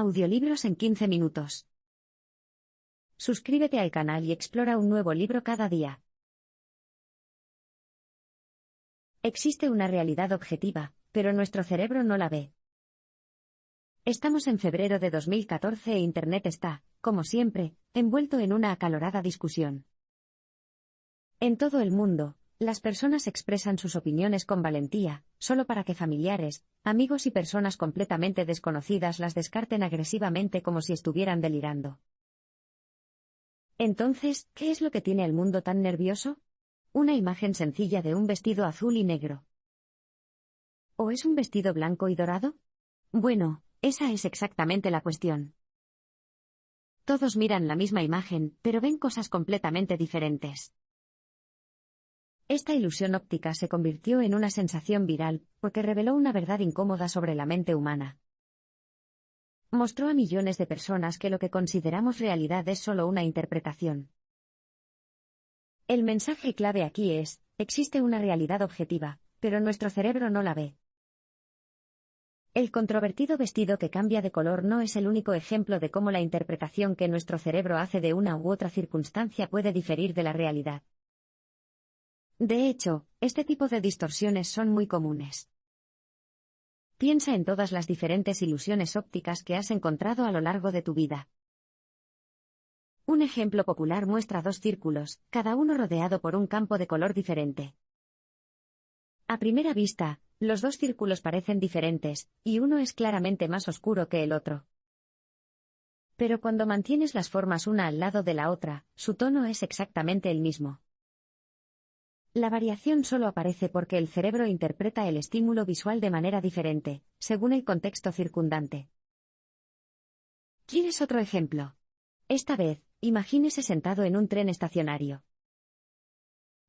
Audiolibros en 15 minutos. Suscríbete al canal y explora un nuevo libro cada día. Existe una realidad objetiva, pero nuestro cerebro no la ve. Estamos en febrero de 2014 e Internet está, como siempre, envuelto en una acalorada discusión. En todo el mundo, las personas expresan sus opiniones con valentía, solo para que familiares, amigos y personas completamente desconocidas las descarten agresivamente como si estuvieran delirando. Entonces, ¿qué es lo que tiene al mundo tan nervioso? Una imagen sencilla de un vestido azul y negro. ¿O es un vestido blanco y dorado? Bueno, esa es exactamente la cuestión. Todos miran la misma imagen, pero ven cosas completamente diferentes. Esta ilusión óptica se convirtió en una sensación viral, porque reveló una verdad incómoda sobre la mente humana. Mostró a millones de personas que lo que consideramos realidad es solo una interpretación. El mensaje clave aquí es: existe una realidad objetiva, pero nuestro cerebro no la ve. El controvertido vestido que cambia de color no es el único ejemplo de cómo la interpretación que nuestro cerebro hace de una u otra circunstancia puede diferir de la realidad. De hecho, este tipo de distorsiones son muy comunes. Piensa en todas las diferentes ilusiones ópticas que has encontrado a lo largo de tu vida. Un ejemplo popular muestra dos círculos, cada uno rodeado por un campo de color diferente. A primera vista, los dos círculos parecen diferentes, y uno es claramente más oscuro que el otro. Pero cuando mantienes las formas una al lado de la otra, su tono es exactamente el mismo. La variación solo aparece porque el cerebro interpreta el estímulo visual de manera diferente, según el contexto circundante. ¿Quieres otro ejemplo? Esta vez, imagínese sentado en un tren estacionario.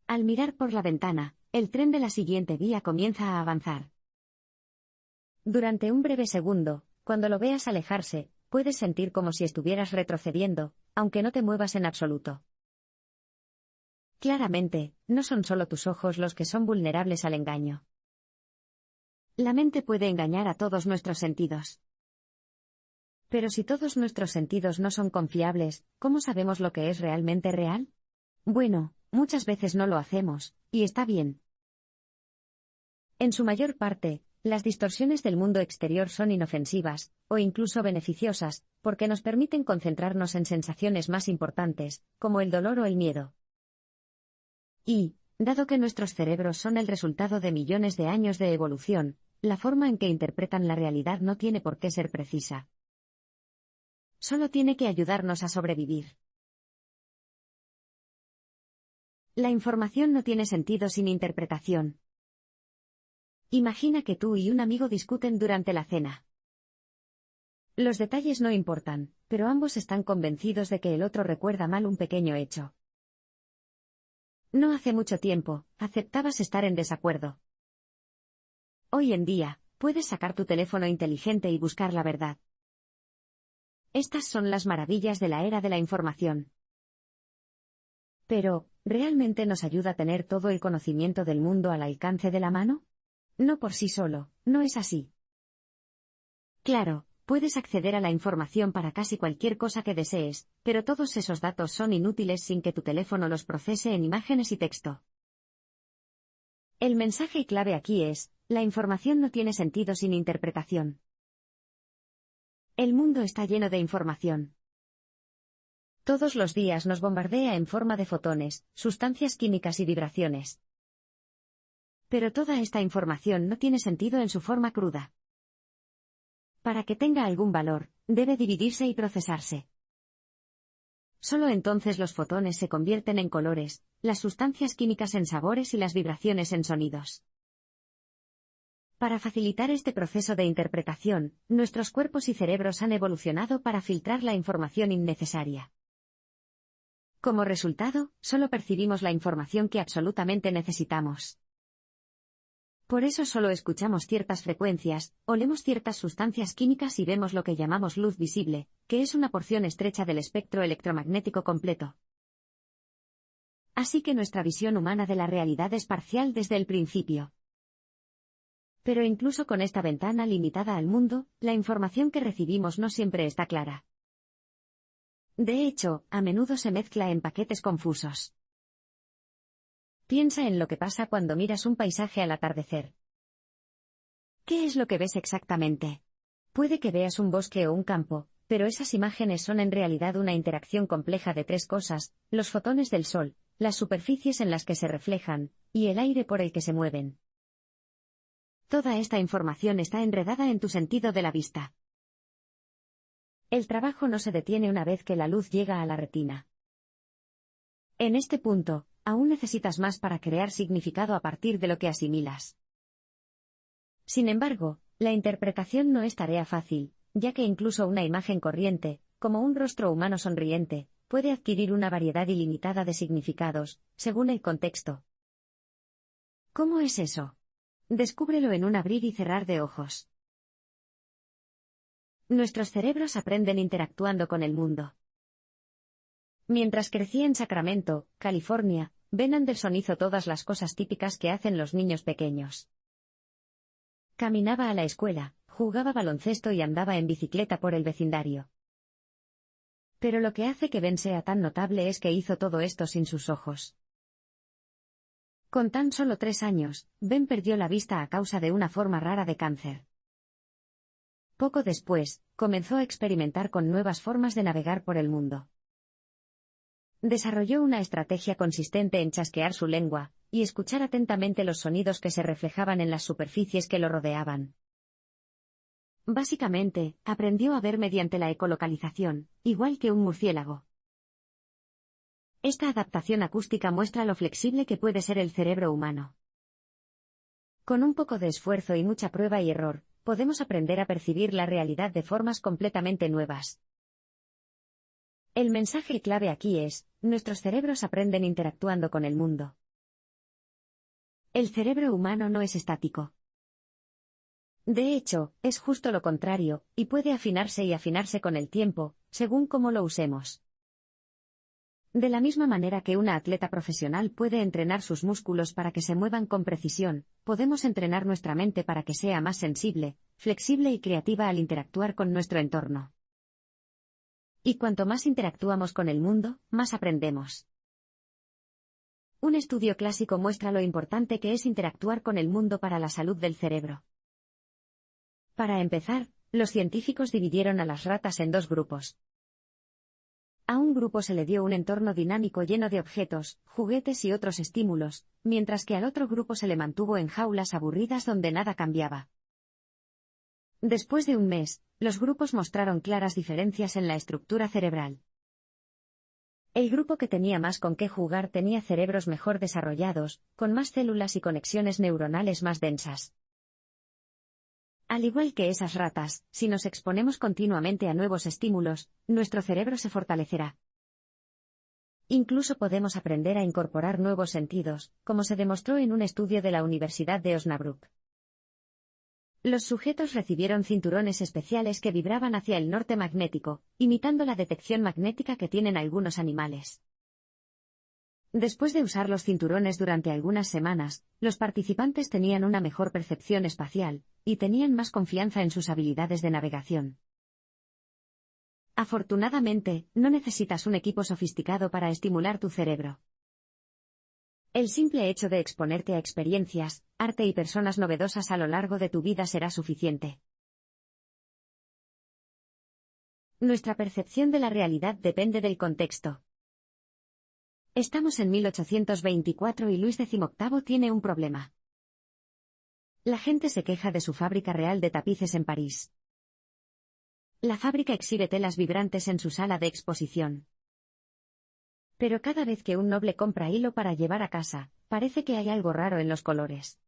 Al mirar por la ventana, el tren de la siguiente vía comienza a avanzar. Durante un breve segundo, cuando lo veas alejarse, puedes sentir como si estuvieras retrocediendo, aunque no te muevas en absoluto. Claramente, no son solo tus ojos los que son vulnerables al engaño. La mente puede engañar a todos nuestros sentidos. Pero si todos nuestros sentidos no son confiables, ¿cómo sabemos lo que es realmente real? Bueno, muchas veces no lo hacemos, y está bien. En su mayor parte, las distorsiones del mundo exterior son inofensivas, o incluso beneficiosas, porque nos permiten concentrarnos en sensaciones más importantes, como el dolor o el miedo. Y, dado que nuestros cerebros son el resultado de millones de años de evolución, la forma en que interpretan la realidad no tiene por qué ser precisa. Solo tiene que ayudarnos a sobrevivir. La información no tiene sentido sin interpretación. Imagina que tú y un amigo discuten durante la cena. Los detalles no importan, pero ambos están convencidos de que el otro recuerda mal un pequeño hecho. No hace mucho tiempo, aceptabas estar en desacuerdo. Hoy en día, puedes sacar tu teléfono inteligente y buscar la verdad. Estas son las maravillas de la era de la información. Pero, ¿realmente nos ayuda a tener todo el conocimiento del mundo al alcance de la mano? No por sí solo, no es así. Claro, puedes acceder a la información para casi cualquier cosa que desees, pero todos esos datos son inútiles sin que tu teléfono los procese en imágenes y texto. El mensaje clave aquí es: la información no tiene sentido sin interpretación. El mundo está lleno de información. Todos los días nos bombardea en forma de fotones, sustancias químicas y vibraciones. Pero toda esta información no tiene sentido en su forma cruda. Para que tenga algún valor, debe dividirse y procesarse. Solo entonces los fotones se convierten en colores, las sustancias químicas en sabores y las vibraciones en sonidos. Para facilitar este proceso de interpretación, nuestros cuerpos y cerebros han evolucionado para filtrar la información innecesaria. Como resultado, solo percibimos la información que absolutamente necesitamos. Por eso solo escuchamos ciertas frecuencias, olemos ciertas sustancias químicas y vemos lo que llamamos luz visible, que es una porción estrecha del espectro electromagnético completo. Así que nuestra visión humana de la realidad es parcial desde el principio. Pero incluso con esta ventana limitada al mundo, la información que recibimos no siempre está clara. De hecho, a menudo se mezcla en paquetes confusos. Piensa en lo que pasa cuando miras un paisaje al atardecer. ¿Qué es lo que ves exactamente? Puede que veas un bosque o un campo, pero esas imágenes son en realidad una interacción compleja de tres cosas: los fotones del sol, las superficies en las que se reflejan, y el aire por el que se mueven. Toda esta información está enredada en tu sentido de la vista. El trabajo no se detiene una vez que la luz llega a la retina. En este punto, aún necesitas más para crear significado a partir de lo que asimilas. Sin embargo, la interpretación no es tarea fácil, ya que incluso una imagen corriente, como un rostro humano sonriente, puede adquirir una variedad ilimitada de significados, según el contexto. ¿Cómo es eso? Descúbrelo en un abrir y cerrar de ojos. Nuestros cerebros aprenden interactuando con el mundo. Mientras crecí en Sacramento, California, Ben Anderson hizo todas las cosas típicas que hacen los niños pequeños. Caminaba a la escuela, jugaba baloncesto y andaba en bicicleta por el vecindario. Pero lo que hace que Ben sea tan notable es que hizo todo esto sin sus ojos. Con tan solo 3 años, Ben perdió la vista a causa de una forma rara de cáncer. Poco después, comenzó a experimentar con nuevas formas de navegar por el mundo. Desarrolló una estrategia consistente en chasquear su lengua y escuchar atentamente los sonidos que se reflejaban en las superficies que lo rodeaban. Básicamente, aprendió a ver mediante la ecolocalización, igual que un murciélago. Esta adaptación acústica muestra lo flexible que puede ser el cerebro humano. Con un poco de esfuerzo y mucha prueba y error, podemos aprender a percibir la realidad de formas completamente nuevas. El mensaje clave aquí es: nuestros cerebros aprenden interactuando con el mundo. El cerebro humano no es estático. De hecho, es justo lo contrario, y puede afinarse y afinarse con el tiempo, según cómo lo usemos. De la misma manera que una atleta profesional puede entrenar sus músculos para que se muevan con precisión, podemos entrenar nuestra mente para que sea más sensible, flexible y creativa al interactuar con nuestro entorno. Y cuanto más interactuamos con el mundo, más aprendemos. Un estudio clásico muestra lo importante que es interactuar con el mundo para la salud del cerebro. Para empezar, los científicos dividieron a las ratas en 2 grupos. A un grupo se le dio un entorno dinámico lleno de objetos, juguetes y otros estímulos, mientras que al otro grupo se le mantuvo en jaulas aburridas donde nada cambiaba. Después de un mes, los grupos mostraron claras diferencias en la estructura cerebral. El grupo que tenía más con qué jugar tenía cerebros mejor desarrollados, con más células y conexiones neuronales más densas. Al igual que esas ratas, si nos exponemos continuamente a nuevos estímulos, nuestro cerebro se fortalecerá. Incluso podemos aprender a incorporar nuevos sentidos, como se demostró en un estudio de la Universidad de Osnabrück. Los sujetos recibieron cinturones especiales que vibraban hacia el norte magnético, imitando la detección magnética que tienen algunos animales. Después de usar los cinturones durante algunas semanas, los participantes tenían una mejor percepción espacial, y tenían más confianza en sus habilidades de navegación. Afortunadamente, no necesitas un equipo sofisticado para estimular tu cerebro. El simple hecho de exponerte a experiencias, arte y personas novedosas a lo largo de tu vida será suficiente. Nuestra percepción de la realidad depende del contexto. Estamos en 1824 y Luis XVIII tiene un problema. La gente se queja de su fábrica real de tapices en París. La fábrica exhibe telas vibrantes en su sala de exposición. Pero cada vez que un noble compra hilo para llevar a casa, parece que hay algo raro en los colores.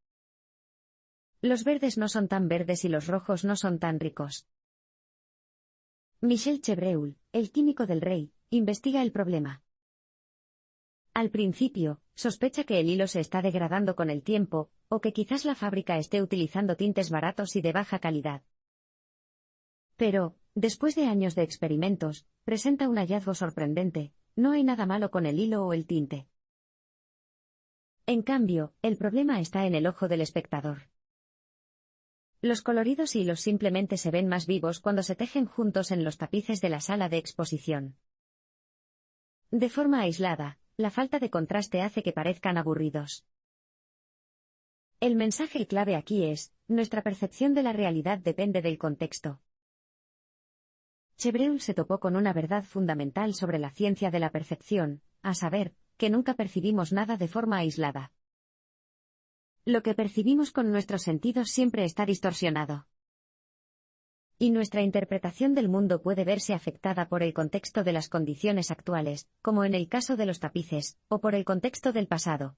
Los verdes no son tan verdes y los rojos no son tan ricos. Michel Chevreul, el químico del rey, investiga el problema. Al principio, sospecha que el hilo se está degradando con el tiempo, o que quizás la fábrica esté utilizando tintes baratos y de baja calidad. Pero, después de años de experimentos, presenta un hallazgo sorprendente: no hay nada malo con el hilo o el tinte. En cambio, el problema está en el ojo del espectador. Los coloridos hilos simplemente se ven más vivos cuando se tejen juntos en los tapices de la sala de exposición. De forma aislada, la falta de contraste hace que parezcan aburridos. El mensaje clave aquí es, nuestra percepción de la realidad depende del contexto. Chevreul se topó con una verdad fundamental sobre la ciencia de la percepción, a saber, que nunca percibimos nada de forma aislada. Lo que percibimos con nuestros sentidos siempre está distorsionado. Y nuestra interpretación del mundo puede verse afectada por el contexto de las condiciones actuales, como en el caso de los tapices, o por el contexto del pasado.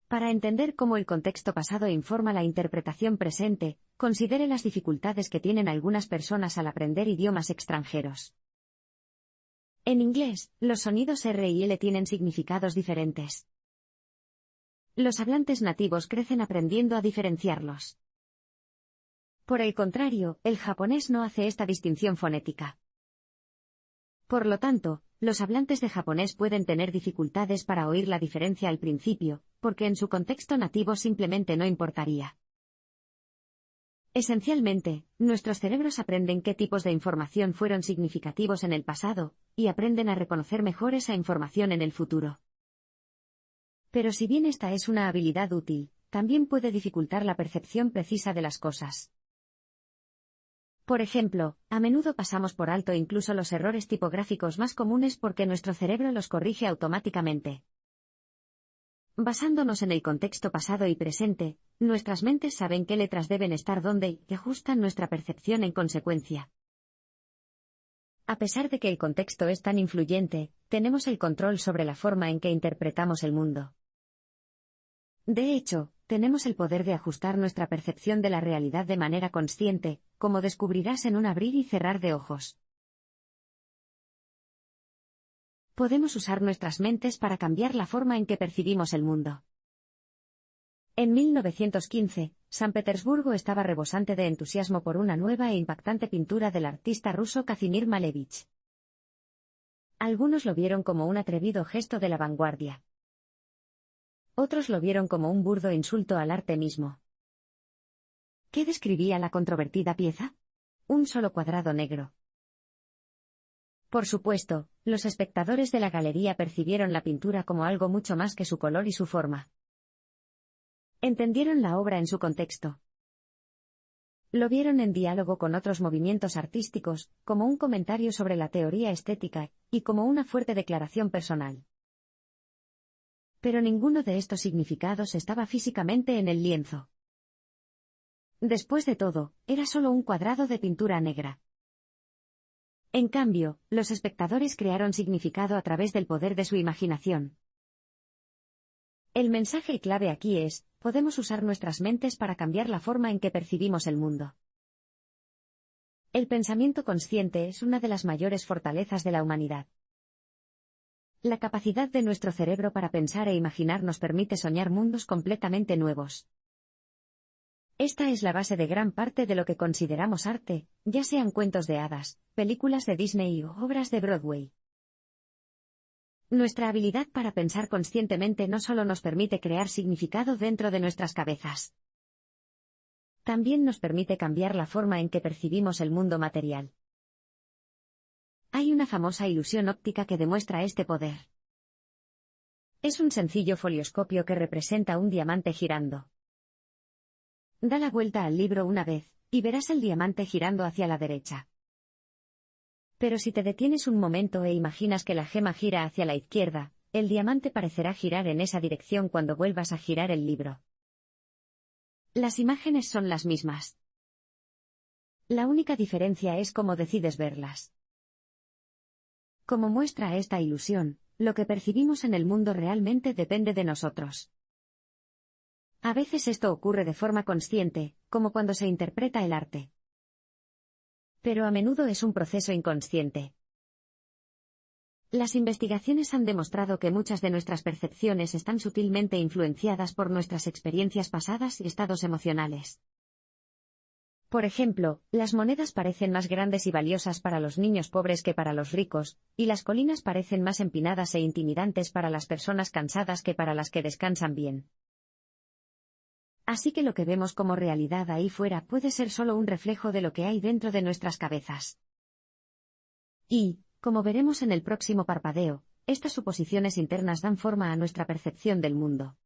Para entender cómo el contexto pasado informa la interpretación presente, considere las dificultades que tienen algunas personas al aprender idiomas extranjeros. En inglés, los sonidos R y L tienen significados diferentes. Los hablantes nativos crecen aprendiendo a diferenciarlos. Por el contrario, el japonés no hace esta distinción fonética. Por lo tanto, los hablantes de japonés pueden tener dificultades para oír la diferencia al principio, porque en su contexto nativo simplemente no importaría. Esencialmente, nuestros cerebros aprenden qué tipos de información fueron significativos en el pasado, y aprenden a reconocer mejor esa información en el futuro. Pero si bien esta es una habilidad útil, también puede dificultar la percepción precisa de las cosas. Por ejemplo, a menudo pasamos por alto incluso los errores tipográficos más comunes porque nuestro cerebro los corrige automáticamente. Basándonos en el contexto pasado y presente, nuestras mentes saben qué letras deben estar dónde y ajustan nuestra percepción en consecuencia. A pesar de que el contexto es tan influyente, tenemos el control sobre la forma en que interpretamos el mundo. De hecho, tenemos el poder de ajustar nuestra percepción de la realidad de manera consciente, como descubrirás en un abrir y cerrar de ojos. Podemos usar nuestras mentes para cambiar la forma en que percibimos el mundo. En 1915, San Petersburgo estaba rebosante de entusiasmo por una nueva e impactante pintura del artista ruso Kazimir Malevich. Algunos lo vieron como un atrevido gesto de la vanguardia. Otros lo vieron como un burdo insulto al arte mismo. ¿Qué describía la controvertida pieza? Un solo cuadrado negro. Por supuesto, los espectadores de la galería percibieron la pintura como algo mucho más que su color y su forma. Entendieron la obra en su contexto. Lo vieron en diálogo con otros movimientos artísticos, como un comentario sobre la teoría estética, y como una fuerte declaración personal. Pero ninguno de estos significados estaba físicamente en el lienzo. Después de todo, era solo un cuadrado de pintura negra. En cambio, los espectadores crearon significado a través del poder de su imaginación. El mensaje clave aquí es, podemos usar nuestras mentes para cambiar la forma en que percibimos el mundo. El pensamiento consciente es una de las mayores fortalezas de la humanidad. La capacidad de nuestro cerebro para pensar e imaginar nos permite soñar mundos completamente nuevos. Esta es la base de gran parte de lo que consideramos arte, ya sean cuentos de hadas, películas de Disney o obras de Broadway. Nuestra habilidad para pensar conscientemente no solo nos permite crear significado dentro de nuestras cabezas. También nos permite cambiar la forma en que percibimos el mundo material. Hay una famosa ilusión óptica que demuestra este poder. Es un sencillo folioscopio que representa un diamante girando. Da la vuelta al libro una vez, y verás el diamante girando hacia la derecha. Pero si te detienes un momento e imaginas que la gema gira hacia la izquierda, el diamante parecerá girar en esa dirección cuando vuelvas a girar el libro. Las imágenes son las mismas. La única diferencia es cómo decides verlas. Como muestra esta ilusión, lo que percibimos en el mundo realmente depende de nosotros. A veces esto ocurre de forma consciente, como cuando se interpreta el arte. Pero a menudo es un proceso inconsciente. Las investigaciones han demostrado que muchas de nuestras percepciones están sutilmente influenciadas por nuestras experiencias pasadas y estados emocionales. Por ejemplo, las monedas parecen más grandes y valiosas para los niños pobres que para los ricos, y las colinas parecen más empinadas e intimidantes para las personas cansadas que para las que descansan bien. Así que lo que vemos como realidad ahí fuera puede ser solo un reflejo de lo que hay dentro de nuestras cabezas. Y, como veremos en el próximo parpadeo, estas suposiciones internas dan forma a nuestra percepción del mundo.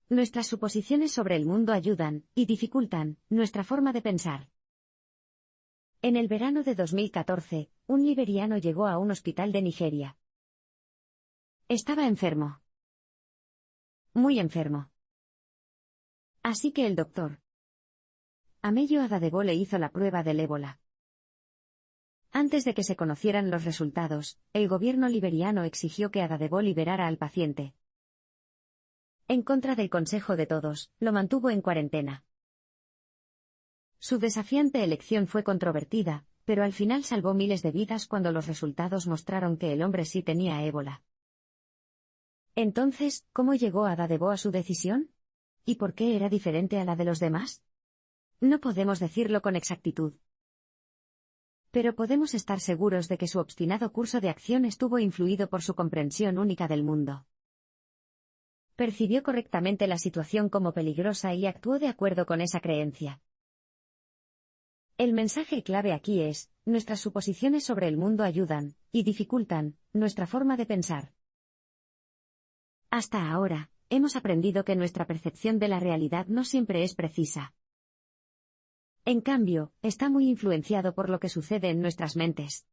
Nuestras suposiciones sobre el mundo ayudan, y dificultan, nuestra forma de pensar. En el verano de 2014, un liberiano llegó a un hospital de Nigeria. Estaba enfermo. Muy enfermo. Así que el doctor Ameyo Adadebo le hizo la prueba del ébola. Antes de que se conocieran los resultados, el gobierno liberiano exigió que Adadebo liberara al paciente. En contra del consejo de todos, lo mantuvo en cuarentena. Su desafiante elección fue controvertida, pero al final salvó miles de vidas cuando los resultados mostraron que el hombre sí tenía ébola. Entonces, ¿cómo llegó Adadebo a su decisión? ¿Y por qué era diferente a la de los demás? No podemos decirlo con exactitud. Pero podemos estar seguros de que su obstinado curso de acción estuvo influido por su comprensión única del mundo. Percibió correctamente la situación como peligrosa y actuó de acuerdo con esa creencia. El mensaje clave aquí es, nuestras suposiciones sobre el mundo ayudan, y dificultan, nuestra forma de pensar. Hasta ahora, hemos aprendido que nuestra percepción de la realidad no siempre es precisa. En cambio, está muy influenciado por lo que sucede en nuestras mentes.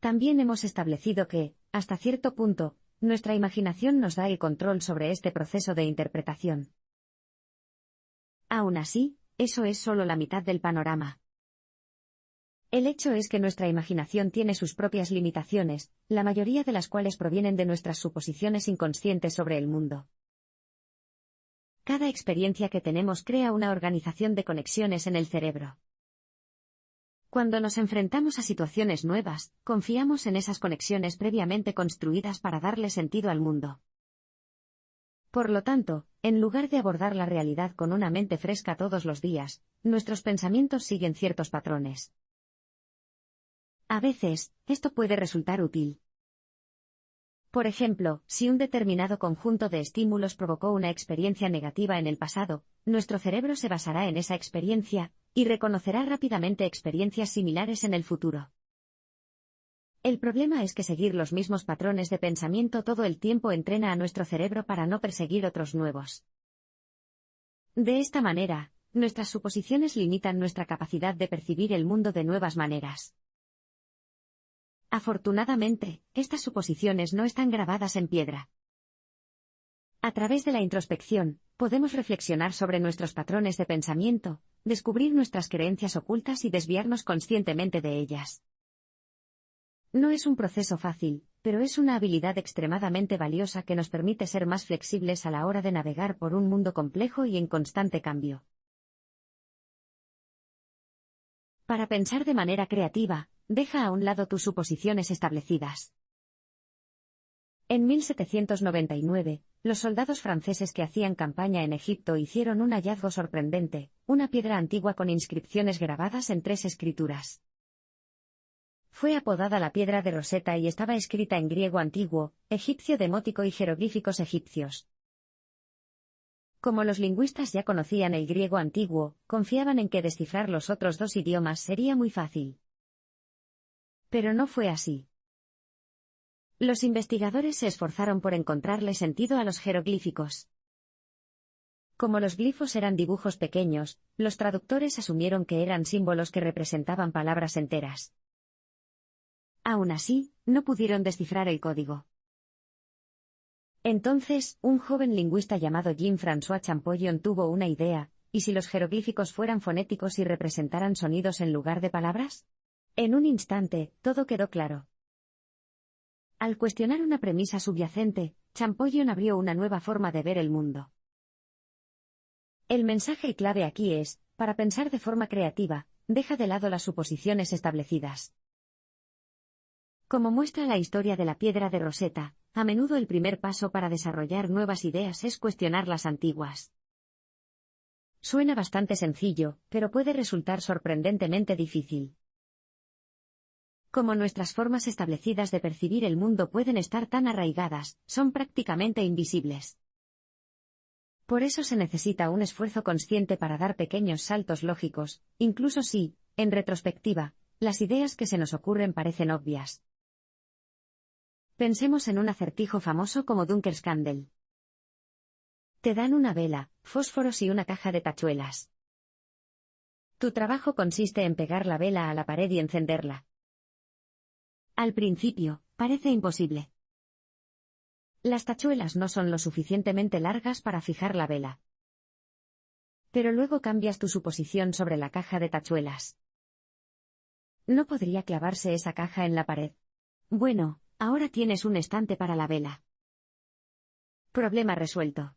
También hemos establecido que, hasta cierto punto, nuestra imaginación nos da el control sobre este proceso de interpretación. Aún así, eso es solo la mitad del panorama. El hecho es que nuestra imaginación tiene sus propias limitaciones, la mayoría de las cuales provienen de nuestras suposiciones inconscientes sobre el mundo. Cada experiencia que tenemos crea una organización de conexiones en el cerebro. Cuando nos enfrentamos a situaciones nuevas, confiamos en esas conexiones previamente construidas para darle sentido al mundo. Por lo tanto, en lugar de abordar la realidad con una mente fresca todos los días, nuestros pensamientos siguen ciertos patrones. A veces, esto puede resultar útil. Por ejemplo, si un determinado conjunto de estímulos provocó una experiencia negativa en el pasado, nuestro cerebro se basará en esa experiencia, y reconocerá rápidamente experiencias similares en el futuro. El problema es que seguir los mismos patrones de pensamiento todo el tiempo entrena a nuestro cerebro para no perseguir otros nuevos. De esta manera, nuestras suposiciones limitan nuestra capacidad de percibir el mundo de nuevas maneras. Afortunadamente, estas suposiciones no están grabadas en piedra. A través de la introspección, podemos reflexionar sobre nuestros patrones de pensamiento, descubrir nuestras creencias ocultas y desviarnos conscientemente de ellas. No es un proceso fácil, pero es una habilidad extremadamente valiosa que nos permite ser más flexibles a la hora de navegar por un mundo complejo y en constante cambio. Para pensar de manera creativa, deja a un lado tus suposiciones establecidas. En 1799, los soldados franceses que hacían campaña en Egipto hicieron un hallazgo sorprendente, una piedra antigua con inscripciones grabadas en 3 escrituras. Fue apodada la piedra de Rosetta y estaba escrita en griego antiguo, egipcio demótico y jeroglíficos egipcios. Como los lingüistas ya conocían el griego antiguo, confiaban en que descifrar los otros 2 idiomas sería muy fácil. Pero no fue así. Los investigadores se esforzaron por encontrarle sentido a los jeroglíficos. Como los glifos eran dibujos pequeños, los traductores asumieron que eran símbolos que representaban palabras enteras. Aún así, no pudieron descifrar el código. Entonces, un joven lingüista llamado Jean-François Champollion tuvo una idea: ¿y si los jeroglíficos fueran fonéticos y representaran sonidos en lugar de palabras? En un instante, todo quedó claro. Al cuestionar una premisa subyacente, Champollion abrió una nueva forma de ver el mundo. El mensaje clave aquí es, para pensar de forma creativa, deja de lado las suposiciones establecidas. Como muestra la historia de la piedra de Rosetta, a menudo el primer paso para desarrollar nuevas ideas es cuestionar las antiguas. Suena bastante sencillo, pero puede resultar sorprendentemente difícil. Como nuestras formas establecidas de percibir el mundo pueden estar tan arraigadas, son prácticamente invisibles. Por eso se necesita un esfuerzo consciente para dar pequeños saltos lógicos, incluso si, en retrospectiva, las ideas que se nos ocurren parecen obvias. Pensemos en un acertijo famoso como Dunker's Candle. Te dan una vela, fósforos y una caja de tachuelas. Tu trabajo consiste en pegar la vela a la pared y encenderla. Al principio, parece imposible. Las tachuelas no son lo suficientemente largas para fijar la vela. Pero luego cambias tu suposición sobre la caja de tachuelas. ¿No podría clavarse esa caja en la pared? Bueno, ahora tienes un estante para la vela. Problema resuelto.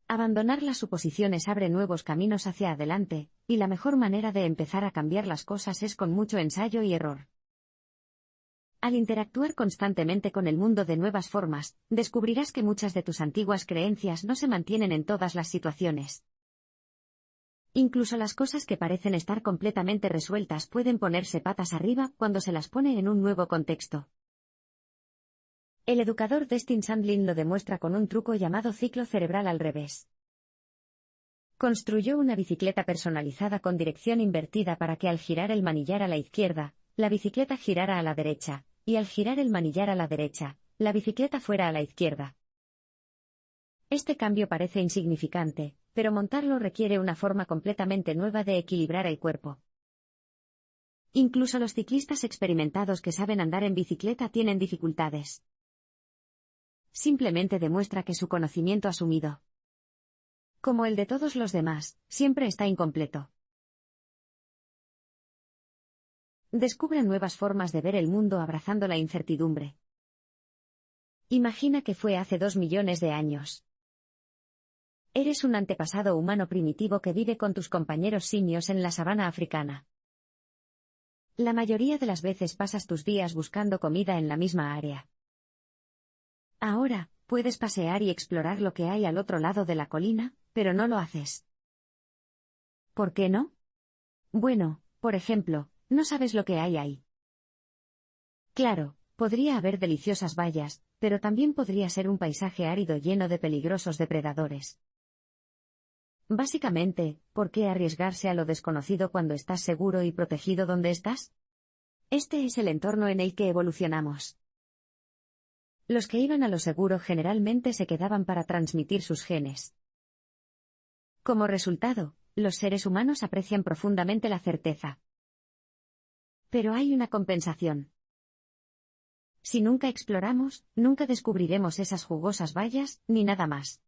Abandonar las suposiciones abre nuevos caminos hacia adelante, y la mejor manera de empezar a cambiar las cosas es con mucho ensayo y error. Al interactuar constantemente con el mundo de nuevas formas, descubrirás que muchas de tus antiguas creencias no se mantienen en todas las situaciones. Incluso las cosas que parecen estar completamente resueltas pueden ponerse patas arriba cuando se las pone en un nuevo contexto. El educador Destin Sandlin lo demuestra con un truco llamado ciclo cerebral al revés. Construyó una bicicleta personalizada con dirección invertida para que al girar el manillar a la izquierda, la bicicleta girara a la derecha, y al girar el manillar a la derecha, la bicicleta fuera a la izquierda. Este cambio parece insignificante, pero montarlo requiere una forma completamente nueva de equilibrar el cuerpo. Incluso los ciclistas experimentados que saben andar en bicicleta tienen dificultades. Simplemente demuestra que su conocimiento asumido, como el de todos los demás, siempre está incompleto. Descubre nuevas formas de ver el mundo abrazando la incertidumbre. Imagina que fue hace 2 millones de años. Eres un antepasado humano primitivo que vive con tus compañeros simios en la sabana africana. La mayoría de las veces pasas tus días buscando comida en la misma área. Ahora, puedes pasear y explorar lo que hay al otro lado de la colina, pero no lo haces. ¿Por qué no? Bueno, por ejemplo, no sabes lo que hay ahí. Claro, podría haber deliciosas bayas, pero también podría ser un paisaje árido lleno de peligrosos depredadores. Básicamente, ¿por qué arriesgarse a lo desconocido cuando estás seguro y protegido donde estás? Este es el entorno en el que evolucionamos. Los que iban a lo seguro generalmente se quedaban para transmitir sus genes. Como resultado, los seres humanos aprecian profundamente la certeza. Pero hay una compensación. Si nunca exploramos, nunca descubriremos esas jugosas bayas, ni nada más.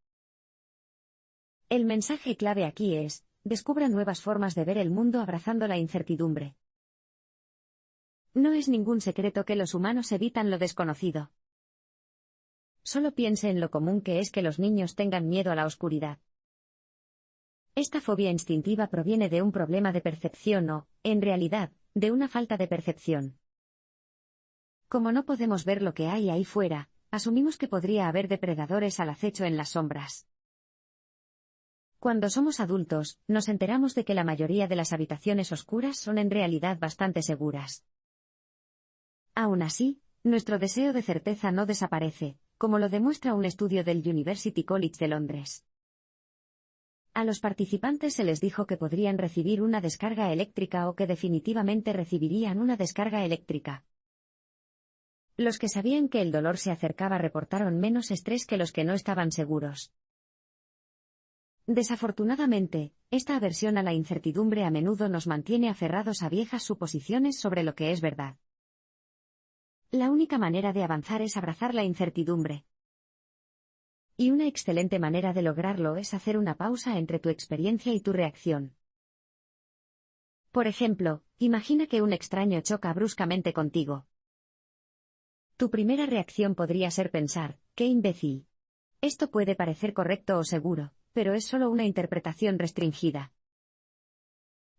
El mensaje clave aquí es, descubra nuevas formas de ver el mundo abrazando la incertidumbre. No es ningún secreto que los humanos evitan lo desconocido. Solo piense en lo común que es que los niños tengan miedo a la oscuridad. Esta fobia instintiva proviene de un problema de percepción o, en realidad, de una falta de percepción. Como no podemos ver lo que hay ahí fuera, asumimos que podría haber depredadores al acecho en las sombras. Cuando somos adultos, nos enteramos de que la mayoría de las habitaciones oscuras son en realidad bastante seguras. Aún así, nuestro deseo de certeza no desaparece, como lo demuestra un estudio del University College de Londres. A los participantes se les dijo que podrían recibir una descarga eléctrica o que definitivamente recibirían una descarga eléctrica. Los que sabían que el dolor se acercaba reportaron menos estrés que los que no estaban seguros. Desafortunadamente, esta aversión a la incertidumbre a menudo nos mantiene aferrados a viejas suposiciones sobre lo que es verdad. La única manera de avanzar es abrazar la incertidumbre. Y una excelente manera de lograrlo es hacer una pausa entre tu experiencia y tu reacción. Por ejemplo, imagina que un extraño choca bruscamente contigo. Tu primera reacción podría ser pensar, ¡qué imbécil! Esto puede parecer correcto o seguro, pero es solo una interpretación restringida.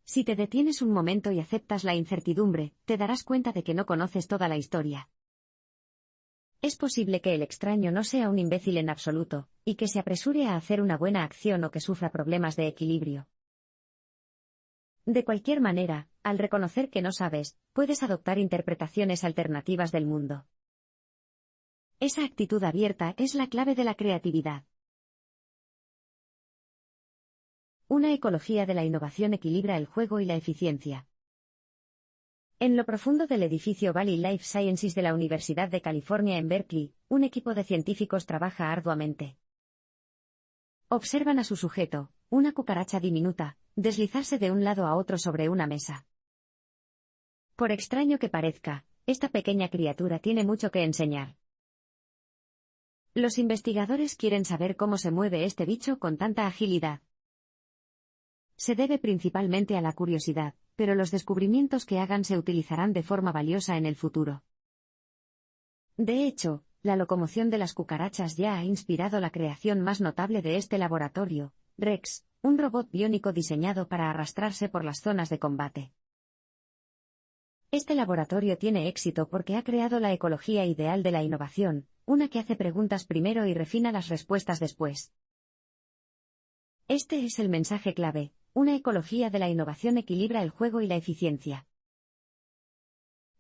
Si te detienes un momento y aceptas la incertidumbre, te darás cuenta de que no conoces toda la historia. Es posible que el extraño no sea un imbécil en absoluto, y que se apresure a hacer una buena acción o que sufra problemas de equilibrio. De cualquier manera, al reconocer que no sabes, puedes adoptar interpretaciones alternativas del mundo. Esa actitud abierta es la clave de la creatividad. Una ecología de la innovación equilibra el juego y la eficiencia. En lo profundo del edificio Valley Life Sciences de la Universidad de California en Berkeley, un equipo de científicos trabaja arduamente. Observan a su sujeto, una cucaracha diminuta, deslizarse de un lado a otro sobre una mesa. Por extraño que parezca, esta pequeña criatura tiene mucho que enseñar. Los investigadores quieren saber cómo se mueve este bicho con tanta agilidad. Se debe principalmente a la curiosidad, pero los descubrimientos que hagan se utilizarán de forma valiosa en el futuro. De hecho, la locomoción de las cucarachas ya ha inspirado la creación más notable de este laboratorio, Rex, un robot biónico diseñado para arrastrarse por las zonas de combate. Este laboratorio tiene éxito porque ha creado la ecología ideal de la innovación, una que hace preguntas primero y refina las respuestas después. Este es el mensaje clave: una ecología de la innovación equilibra el juego y la eficiencia.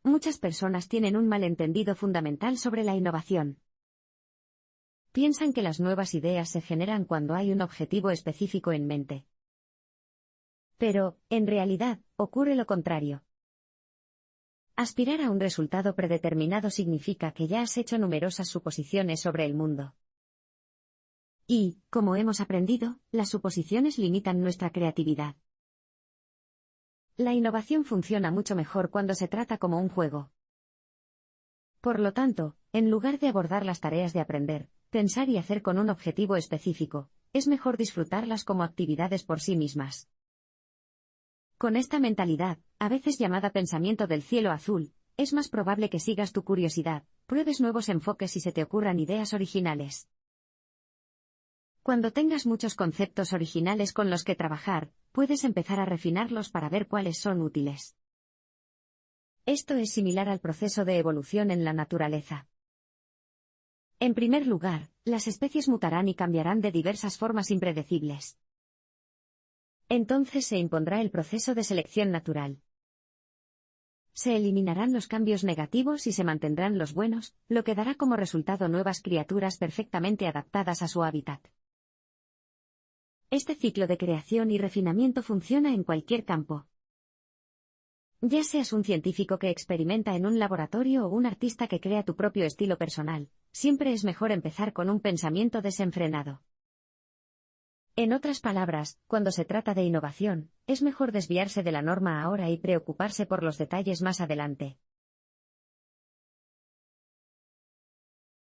Muchas personas tienen un malentendido fundamental sobre la innovación. Piensan que las nuevas ideas se generan cuando hay un objetivo específico en mente. Pero, en realidad, ocurre lo contrario. Aspirar a un resultado predeterminado significa que ya has hecho numerosas suposiciones sobre el mundo. Y, como hemos aprendido, las suposiciones limitan nuestra creatividad. La innovación funciona mucho mejor cuando se trata como un juego. Por lo tanto, en lugar de abordar las tareas de aprender, pensar y hacer con un objetivo específico, es mejor disfrutarlas como actividades por sí mismas. Con esta mentalidad, a veces llamada pensamiento del cielo azul, es más probable que sigas tu curiosidad, pruebes nuevos enfoques y se te ocurran ideas originales. Cuando tengas muchos conceptos originales con los que trabajar, puedes empezar a refinarlos para ver cuáles son útiles. Esto es similar al proceso de evolución en la naturaleza. En primer lugar, las especies mutarán y cambiarán de diversas formas impredecibles. Entonces se impondrá el proceso de selección natural. Se eliminarán los cambios negativos y se mantendrán los buenos, lo que dará como resultado nuevas criaturas perfectamente adaptadas a su hábitat. Este ciclo de creación y refinamiento funciona en cualquier campo. Ya seas un científico que experimenta en un laboratorio o un artista que crea tu propio estilo personal, siempre es mejor empezar con un pensamiento desenfrenado. En otras palabras, cuando se trata de innovación, es mejor desviarse de la norma ahora y preocuparse por los detalles más adelante.